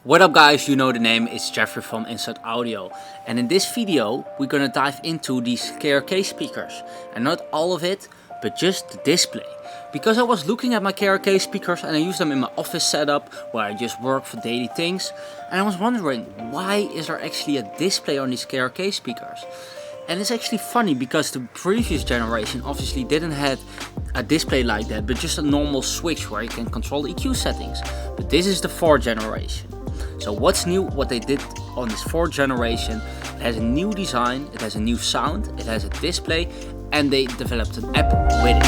What up guys, you know the name, it's Jeffrey from Inside Audio, and in this video we're gonna dive into these KRK speakers, and not all of it, but just the display. Because I was looking at my KRK speakers and I use them in my office setup where I just work for daily things, and I was wondering, why is there actually a display on these KRK speakers? And it's actually funny because the previous generation obviously didn't have a display like that, but just a normal switch where you can control the EQ settings. But this is the fourth generation. So what's new, what they did on this fourth generation? It has a new design, it has a new sound, it has a display, and they developed an app with it.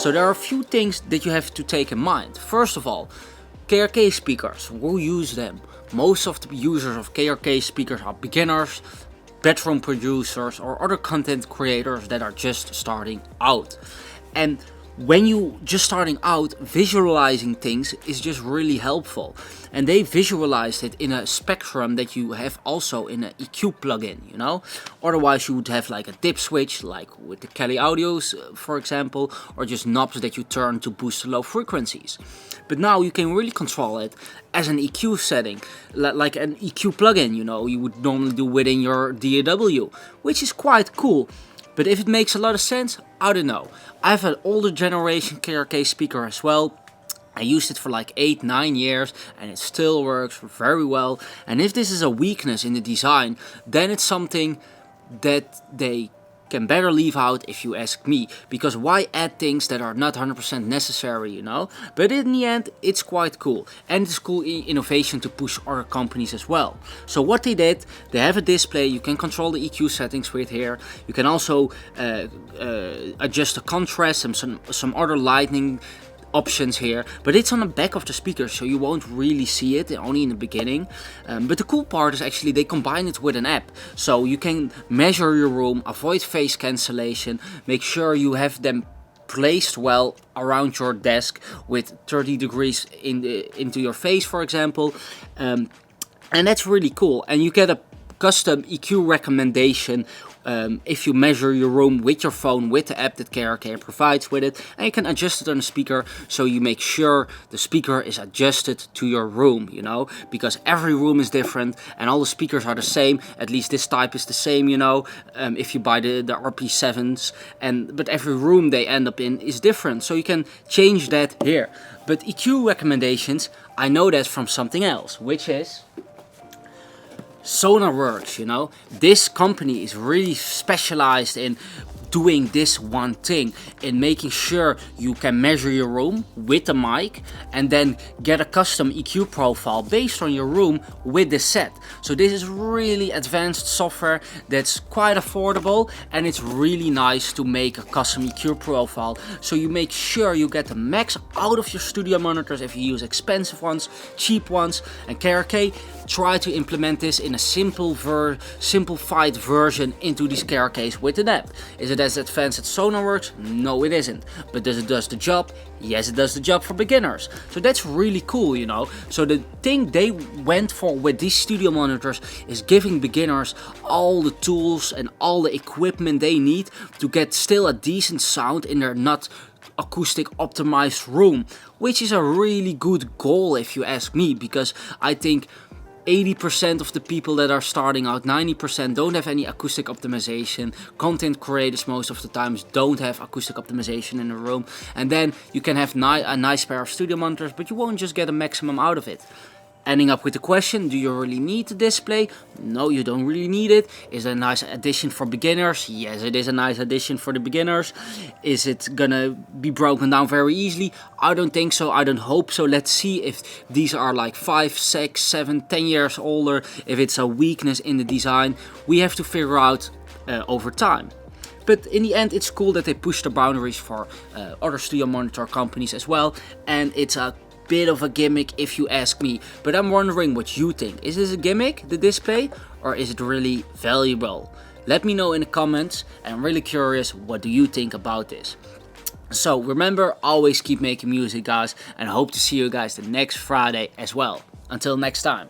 So there are a few things that you have to take in mind. First of all, KRK speakers, who use them? Most of the users of KRK speakers are beginners, bedroom producers, or other content creators that are just starting out. And when you just starting out, visualizing things is just really helpful. And they visualized it in a spectrum that you have also in an EQ plugin, you know. Otherwise you would have like a dip switch, like with the Kelly Audios, for example, or just knobs that you turn to boost the low frequencies. But now you can really control it as an EQ setting, like an EQ plugin, you know, you would normally do within your DAW, which is quite cool. But if it makes a lot of sense, I don't know. I have an older generation KRK speaker as well. I used it for like 8-9 years and it still works very well. And if this is a weakness in the design, then it's something that they can better leave out, if you ask me, because why add things that are not 100% necessary, you know? But in the end, it's quite cool, and it's cool innovation to push other companies as well. So what they did, they have a display, you can control the EQ settings with here, you can also adjust the contrast and some other lighting options here, but it's on the back of the speaker, so you won't really see it, only in the beginning. But the cool part is actually they combine it with an app, so you can measure your room, avoid face cancellation, make sure you have them placed well around your desk with 30 degrees into your face, for example, and that's really cool. And you get a custom EQ recommendation if you measure your room with your phone with the app that KRK provides with it, and you can adjust it on the speaker, so you make sure the speaker is adjusted to your room, you know, because every room is different and all the speakers are the same, at least this type is the same, you know, if you buy the RP7s, but every room they end up in is different, so you can change that here. But EQ recommendations, I know that from something else, which is Sonarworks, you know. This company is really specialized in doing this one thing, in making sure you can measure your room with the mic and then get a custom EQ profile based on your room with this set. So this is really advanced software that's quite affordable, and it's really nice to make a custom EQ profile, so you make sure you get the max out of your studio monitors if you use expensive ones, cheap ones. And KRK try to implement this in a simplified version into these KRKs with an app. Is it as advanced as Sonarworks? No, it isn't. But does it do the job? Yes, it does the job for beginners. So that's really cool, you know. So the thing they went for with these studio monitors is giving beginners all the tools and all the equipment they need to get still a decent sound in their not acoustic optimized room, which is a really good goal if you ask me, because I think 80% of the people that are starting out, 90% don't have any acoustic optimization. Content creators most of the times don't have acoustic optimization in the room. And then you can have a nice pair of studio monitors, but you won't just get a maximum out of it. Ending up with the question, do you really need the display? No, you don't really need it. Is it a nice addition for beginners? Yes, it is a nice addition for the beginners. Is it gonna be broken down very easily? I don't think so, I don't hope so. Let's see if these are like 5, 6, 7, 10 years older, if it's a weakness in the design. We have to figure out over time. But in the end, it's cool that they push the boundaries for other studio monitor companies as well, and it's a bit of a gimmick if you ask me. But I'm wondering what you think. Is this a gimmick, the display, or is it really valuable? Let me know in the comments. I'm really curious, what do you think about this? So remember, always keep making music, guys, and I hope to see you guys the next Friday as well. Until next time.